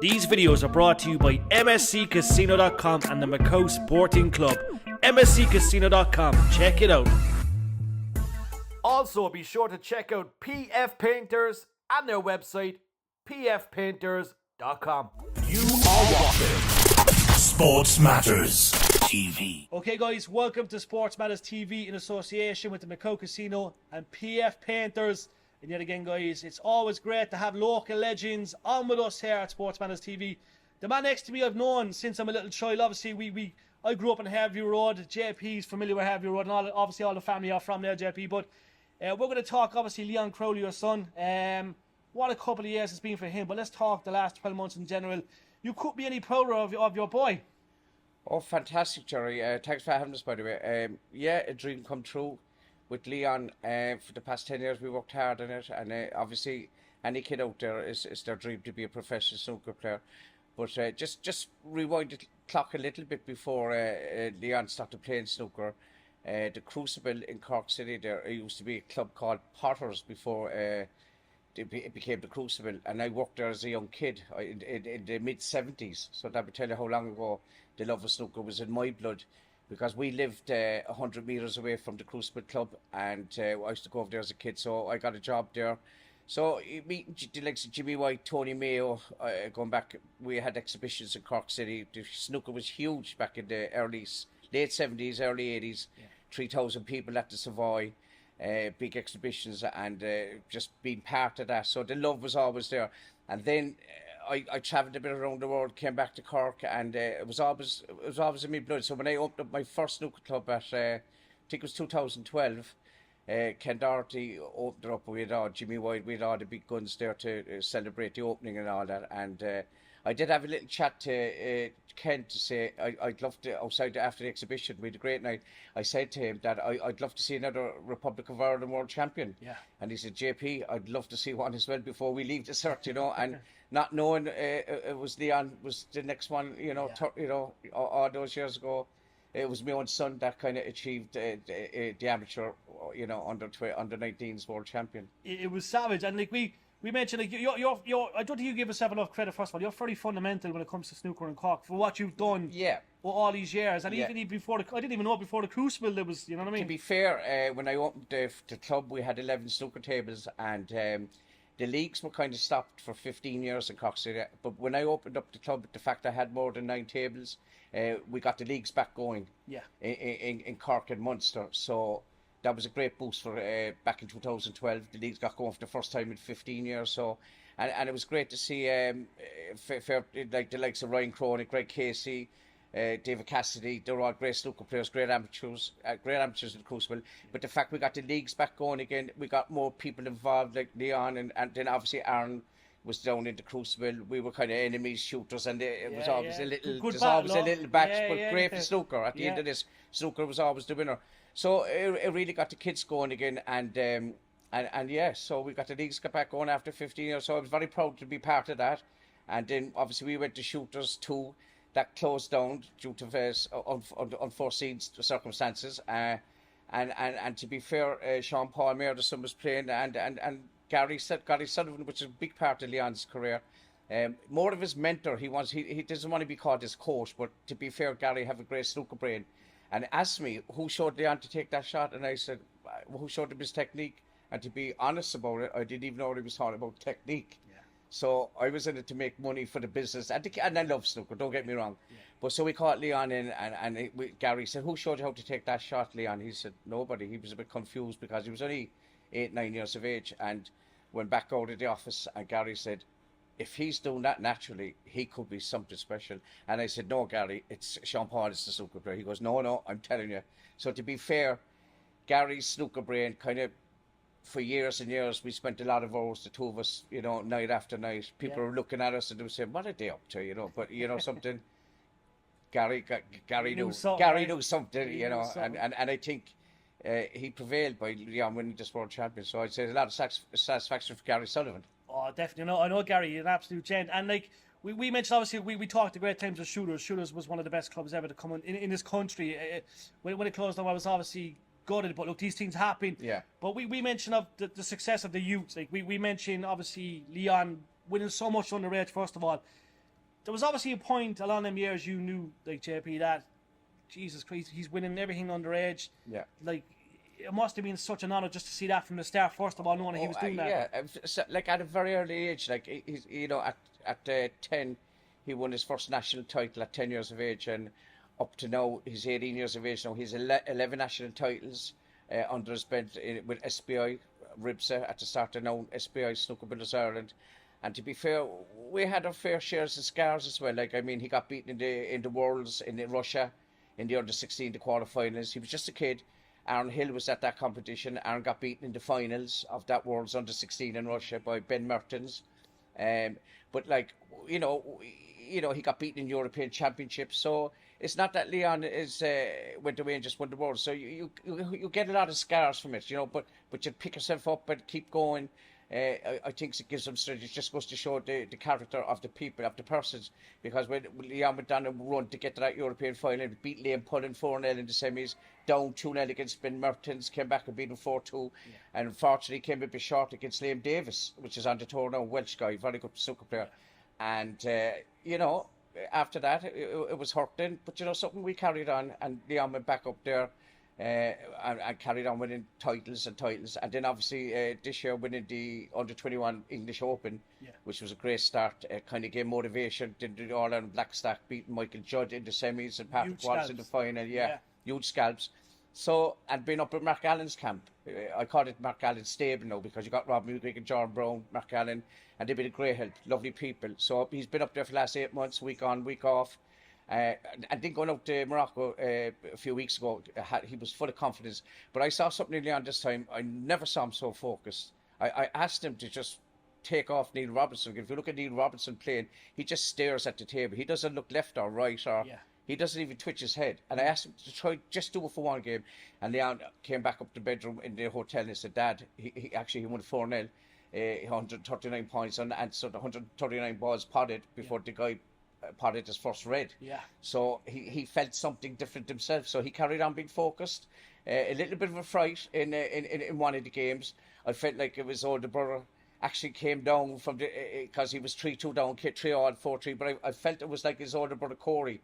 These videos are brought to you by MSCCasino.com and the Macau Sporting Club. MSCCasino.com, check it out. Also, be sure to check out PF Painters and their website, pfpainters.com. You are watching Sports Matters TV. Okay guys, welcome to Sports Matters TV in association with the Macau Casino and PF Painters. And yet again guys, it's always great to have local legends on with us here at Sports Matters TV. The man next to me I've known since I'm a little child. Obviously I grew up on Harvey Road. JP's familiar with Harvey Road, and obviously all the family are from there, JP. But we're going to talk obviously Leone Crowley, your son. What a couple of years it's been for him, but let's talk the last 12 months in general. You couldn't be any prouder of your boy. Oh, fantastic, Jerry. Thanks for having us, by the way. Yeah, a dream come true with Leon. For the past 10 years, we worked hard on it. And obviously, any kid out there is their dream to be a professional snooker player. But just rewind the clock a little bit before Leon started playing snooker. The Crucible in Cork City, there used to be a club called Potters before it became the Crucible, and I worked there as a young kid in the mid-70s. So that would tell you how long ago the love of snooker was in my blood, because we lived 100 metres away from the Crucible Club, and I used to go over there as a kid, so I got a job there. So meeting the likes of Jimmy White, Tony Mayo, going back, we had exhibitions in Cork City. The snooker was huge back in the late 70s, early 80s. Yeah. 3,000 people at the Savoy, big exhibitions, and just being part of that. So the love was always there. And then I travelled a bit around the world, came back to Cork, and it was always in my blood. So when I opened up my first snooker club at, I think it was 2012, Ken Doherty opened it up. We had all Jimmy White, we had all the big guns there to celebrate the opening and all that. And I did have a little chat to Ken to say I'd love to, outside after the exhibition, we had a great night. I said to him that I'd love to see another Republic of Ireland world champion. Yeah. And he said, JP, I'd love to see one as well before we leave the cert, you know. And not knowing it was Leon was the next one, you know. Yeah. All those years ago. It was my own son that kind of achieved the amateur, you know, under 19s world champion. It was savage, and like we mentioned, like you're I don't think you give yourself enough credit. First of all, you're very fundamental when it comes to snooker and Cork for what you've done. Yeah. All these years, and even before I didn't even know before the Crucible there was, you know what I mean. To be fair, when I opened the club, we had 11 snooker tables, and the leagues were kind of stopped for 15 years in Cork City. But when I opened up the club, the fact I had more than 9 tables. We got the leagues back going in Cork and Munster, so that was a great boost for back in 2012. The leagues got going for the first time in 15 years, so and it was great to see like the likes of Ryan Cronick, Greg Casey, David Cassidy. They're all great snooker players, great amateurs in the Crucible. But the fact we got the leagues back going again, we got more people involved, like Leon, and then obviously Aaron was down in the Crucible. We were kind of enemies, shooters, and it was always a little. There's always a little batch, but great for snooker. At the end of this, snooker was always the winner. So it really got the kids going again, and yeah, so we got the leagues back going after 15 years. So I was very proud to be part of that. And then obviously we went to shooters too. That closed down due to unforeseen circumstances. And to be fair, Sean Paul Mayer, the son, was playing, and Gary Sullivan, which is a big part of Leon's career. More of his mentor. He doesn't want to be called his coach, but to be fair, Gary have a great snooker brain. And asked me who showed Leon to take that shot, and I said, who showed him his technique? And to be honest about it, I didn't even know what he was talking about technique. Yeah. So I was in it to make money for the business, and I love snooker. Don't get me wrong. Yeah. But so we caught Leon in, and Gary said, who showed you how to take that shot, Leon? He said, nobody. He was a bit confused because he was only 8-9 years of age, and went back out of the office, and Gary said, if he's doing that naturally, he could be something special. And I said, no, Gary, it's Sean Paul, it's the snooker player. He goes, no, I'm telling you. So to be fair, Gary's snooker brain kind of, for years and years, we spent a lot of hours, the two of us, you know, night after night. People were looking at us and they were saying, what are they up to, you know? But, you know, something, Gary knew something, you know, and I think he prevailed by Leon winning this world champion. So I'd say a lot of satisfaction for Gary Sullivan. Oh, definitely. I know Gary, you're an absolute gent. And like we mentioned, obviously, we talked a great times with Shooters. Shooters was one of the best clubs ever to come in this country. When it closed down, I was obviously gutted, but look, these things happen. Yeah. But we mentioned of the success of the youth. Like we mentioned, obviously, Leon winning so much underage, first of all. There was obviously a point along them years you knew, like, JP, that, Jesus Christ, he's winning everything underage. Yeah. Like, it must have been such an honour just to see that from the start, first of all, knowing he was doing that. Yeah, so, like at a very early age, like he's, you know, at 10, he won his first national title at 10 years of age, and up to now, he's 18 years of age now. He's 11 national titles under his belt with SBI, RIBSA at the start of now, SBI Snooker Builders Ireland. And to be fair, we had our fair shares of scars as well. Like, I mean, he got beaten in the Worlds in Russia in the under-16, the quarterfinals. He was just a kid. Aaron Hill was at that competition. Aaron got beaten in the finals of that Worlds under-16 in Russia by Ben Mertens. But like, you know, he got beaten in European Championships. So it's not that Leon went away and just won the world. So you get a lot of scars from it, you know. But you pick yourself up and keep going. I think it gives them strength. It just goes to show the character of the people, of the persons. Because when Leon went down and run to get to that European final, beat Liam Pullen 4-0 in the semis, down 2-0 against Ben Mertens, came back and beat him 4-2, and unfortunately came a bit short against Liam Davis, which is on the tour now, Welsh guy, very good snooker player. And, you know, after that, it was hurting, but, you know, something we carried on, and Leon went back up there. And carried on winning titles, and then obviously this year winning the under-21 English Open, which was a great start. Kind of gave motivation. Did the All-Ireland Blackstack, beating Michael Judd in the semis and Patrick Wallace in the final. Huge scalps. So, and been up at Mark Allen's camp. I call it Mark Allen's stable now, because you got Rob Mugig and John Brown, Mark Allen, and they've been a great help, lovely people. So he's been up there for the last 8 months, week on, week off. And then going out to Morocco a few weeks ago, he was full of confidence. But I saw something in Leon this time. I never saw him so focused. I asked him to just take off Neil Robinson. If you look at Neil Robinson playing, he just stares at the table. He doesn't look left or right, or he doesn't even twitch his head. And I asked him to try just do it for one game. And Leon came back up to the bedroom in the hotel and said, Dad, he won 4-0, 139 points, and so the 139 balls potted before the guy potted his first red. So he felt something different himself. So he carried on being focused. A little bit of a fright in one of the games. I felt like it was older brother actually came down from the because he was 3-2 down, 3-all, 4-3. But I felt it was like his older brother Corey,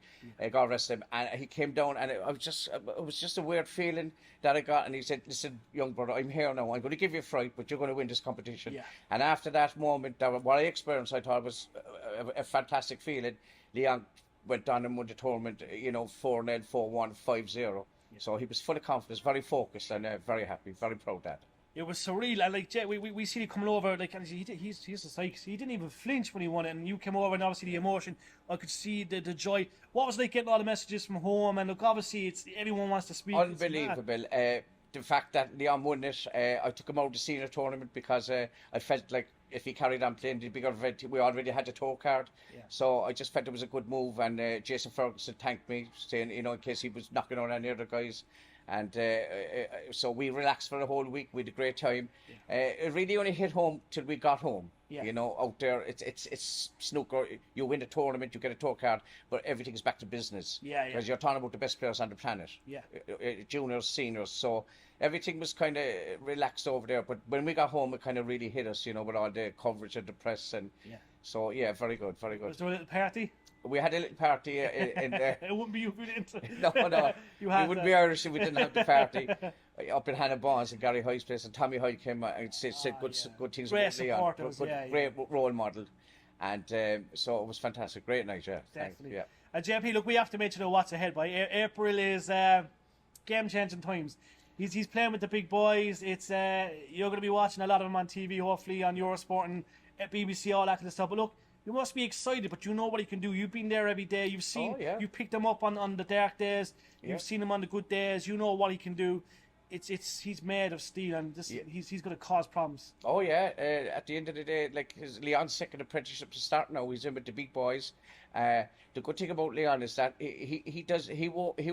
God rest him, and he came down, and it was just a weird feeling that I got. And he said, "Listen, young brother, I'm here now. I'm going to give you a fright, but you're going to win this competition." And after that moment, what I experienced, I thought was a fantastic feeling. Leon went on and won the tournament, you know, 4-0, 4-1, 5-0. So he was full of confidence, very focused, and very happy, very proud of that. It was surreal, and like we see him coming over, like, and he's just like, he didn't even flinch when he won it, and you came over, and obviously the emotion, I could see the joy. What was it like getting all the messages from home? And look, obviously everyone wants to speak. Unbelievable. The fact that Leon won it, I took him out of the senior tournament because I felt like if he carried on playing the bigger event, we already had the tour card. So I just felt it was a good move, and Jason Ferguson thanked me, saying, you know, in case he was knocking on any other guys. And so we relaxed for the whole week. We had a great time. It really only hit home till we got home. You know, out there, it's snooker. You win a tournament, you get a tour card, but everything is back to business. Because you're talking about the best players on the planet. Juniors, seniors. So everything was kind of relaxed over there. But when we got home, it kind of really hit us, you know, with all the coverage of the press. And so, yeah, very good, very good. Was there a little party? We had a little party in there. It wouldn't be you if we didn't. No. We wouldn't be Irish if we didn't have the party. Up in Hannah Bonds and Gary Hyde's place, and Tommy Hyde came and said good things great about Leon. Great role model. And so it was fantastic. Great night, definitely. And JP, look, we have to mention what's ahead. By April is game-changing times. He's playing with the big boys. It's you're going to be watching a lot of them on TV, hopefully on Eurosport and BBC, all that kind of stuff. But look, you must be excited, but you know what he can do. You've been there every day. You've seen, you picked him up on the dark days. You've seen him on the good days. You know what he can do. He's made of steel, and he's going to cause problems. Oh yeah, at the end of the day, like Leon's second apprenticeship to start now. He's in with the big boys. The good thing about Leon is that he won't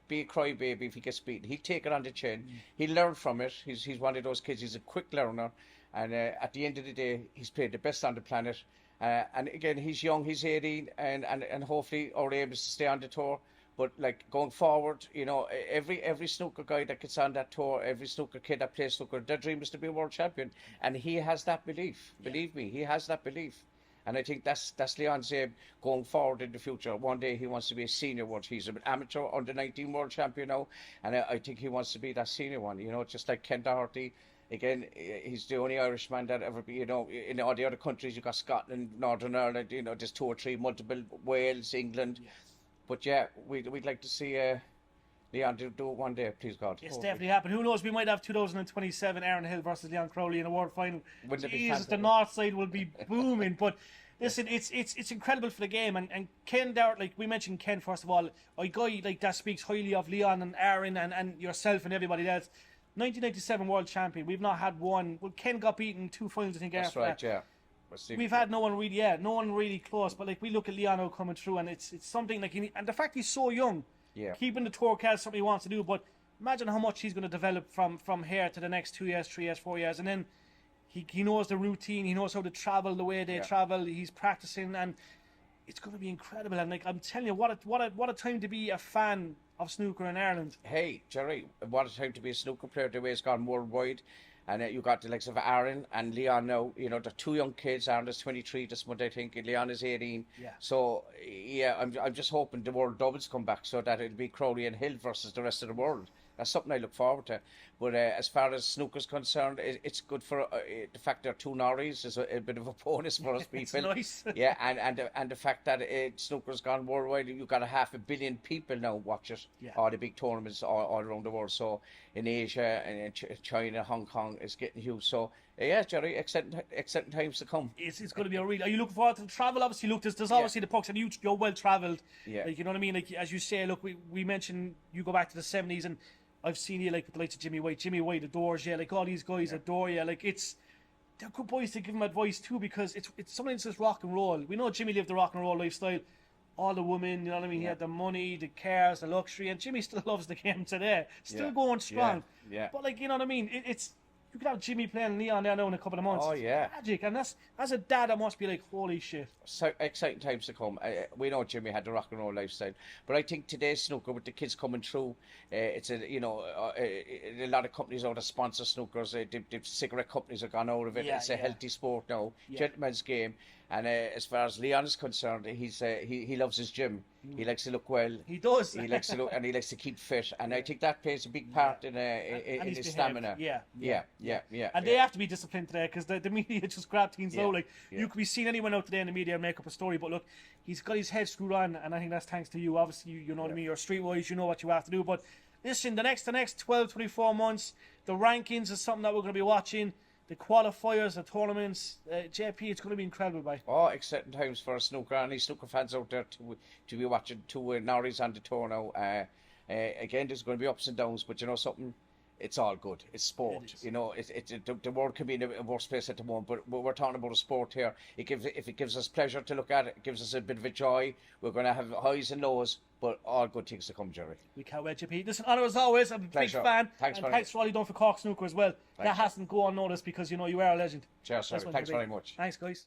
be a crybaby if he gets beaten. He'll take it on the chin. He'll learn from it. He's one of those kids. He's a quick learner. And at the end of the day, he's played the best on the planet. And again, he's young, he's 18, and hopefully our aim is to stay on the tour. But like going forward, you know, every snooker guy that gets on that tour, every snooker kid that plays snooker, their dream is to be a world champion, and he has that belief. Believe me, he has that belief. And I think that's Leon's aim going forward in the future. One day he wants to be a senior world. He's an amateur under 19 world champion now, and I think he wants to be that senior one. You know, just like Ken Doherty. Again, he's the only Irishman that ever be. You know, in all the other countries, you got Scotland, Northern Ireland. You know, there's 2 or 3, multiple Wales, England. Yes. But yeah, we'd like to see Leon do it one day, please God. It's definitely happened. Who knows? We might have 2027 Aaron Hill versus Leone Crowley in a world final. Jesus, the North side will be booming. But listen, it's incredible for the game. And Ken Dowd, like we mentioned, Ken first of all, a guy like that speaks highly of Leon and Aaron and yourself and everybody else. 1997 world champion. We've not had one. Well, Ken got beaten 2 finals, I think. That's after right. that. Yeah. We've had no one really close. But like we look at Leon coming through, and it's something like and the fact he's so young. Yeah. Keeping the tour card is something he wants to do, but imagine how much he's going to develop from here to the next 2 years, 3 years, 4 years, and then he knows the routine, he knows how to travel the way they travel. He's practicing, and it's going to be incredible. And like I'm telling you, what a time to be a fan of snooker in Ireland. Hey Jerry, what a time to be a snooker player. The way it's gone worldwide. And you got the likes of Aaron and Leon now. You know, they're 2 young kids. Aaron is 23 this month, I think. And Leon is 18. Yeah. So, yeah, I'm just hoping the world doubles come back so that it'll be Crowley and Hill versus the rest of the world. That's something I look forward to. But as far as snooker's concerned, it's good for the fact there are 2 Norries is a bit of a bonus for us people. Nice. Yeah, and the fact that snooker's gone worldwide, you've got 500 million people now watch it. Yeah. All the big tournaments all around the world. So in Asia and in China, Hong Kong, it's getting huge. So yeah, Jerry, exciting times to come. It's going to be a real. Are you looking forward to the travel? Obviously, look, there's obviously the pucks, and you're well travelled. Yeah. Like, you know what I mean? Like as you say, look, we mentioned you go back to the 70s, and I've seen you like with the likes of Jimmy White adores you. Like all these guys adore you. Like they're good boys to give him advice too, because it's something that says rock and roll. We know Jimmy lived the rock and roll lifestyle. All the women, you know what I mean? He had the money, the cars, the luxury, and Jimmy still loves the game today. Still going strong. Yeah. But like, you know what I mean? It's you could have Jimmy playing Leon there now in a couple of months. Oh, yeah. It's magic. And that's, as a dad, that must be like, holy shit. So exciting times to come. We know Jimmy had the rock and roll lifestyle, but I think today's snooker with the kids coming through, it's a lot of companies out that sponsor snookers. The cigarette companies have gone out of it. It's a healthy sport now, gentleman's game. And as far as Leon is concerned, he loves his gym. He likes to look well. He does. He likes to look, and he likes to keep fit. And I think that plays a big part in his stamina. Yeah. And they have to be disciplined today, because the media just grab things low. Like you could be seeing anyone out today in the media and make up a story, but look, he's got his head screwed on, and I think that's thanks to you. Obviously, you know what I mean. You're streetwise. You know what you have to do. But listen, the next 12, 24 months, the rankings is something that we're going to be watching. The qualifiers, the tournaments, JP, it's going to be incredible, bye. Oh, exciting times for snooker. Any snooker fans out there to be watching 2 Norries on the tour now. Again, there's going to be ups and downs, but you know something? It's all good. It's sport. You know, the world can be in a worse place at the moment, but we're talking about a sport here. If it gives us pleasure to look at it, it gives us a bit of a joy. We're going to have highs and lows, but all good things to come, Jerry. We can't wait, JP. Listen, honour as always. I'm a big fan. Thanks for all you've done for Cork Snooker as well. That hasn't gone unnoticed, because you know you are a legend. Cheers, sir. Thanks very much. Thanks, guys.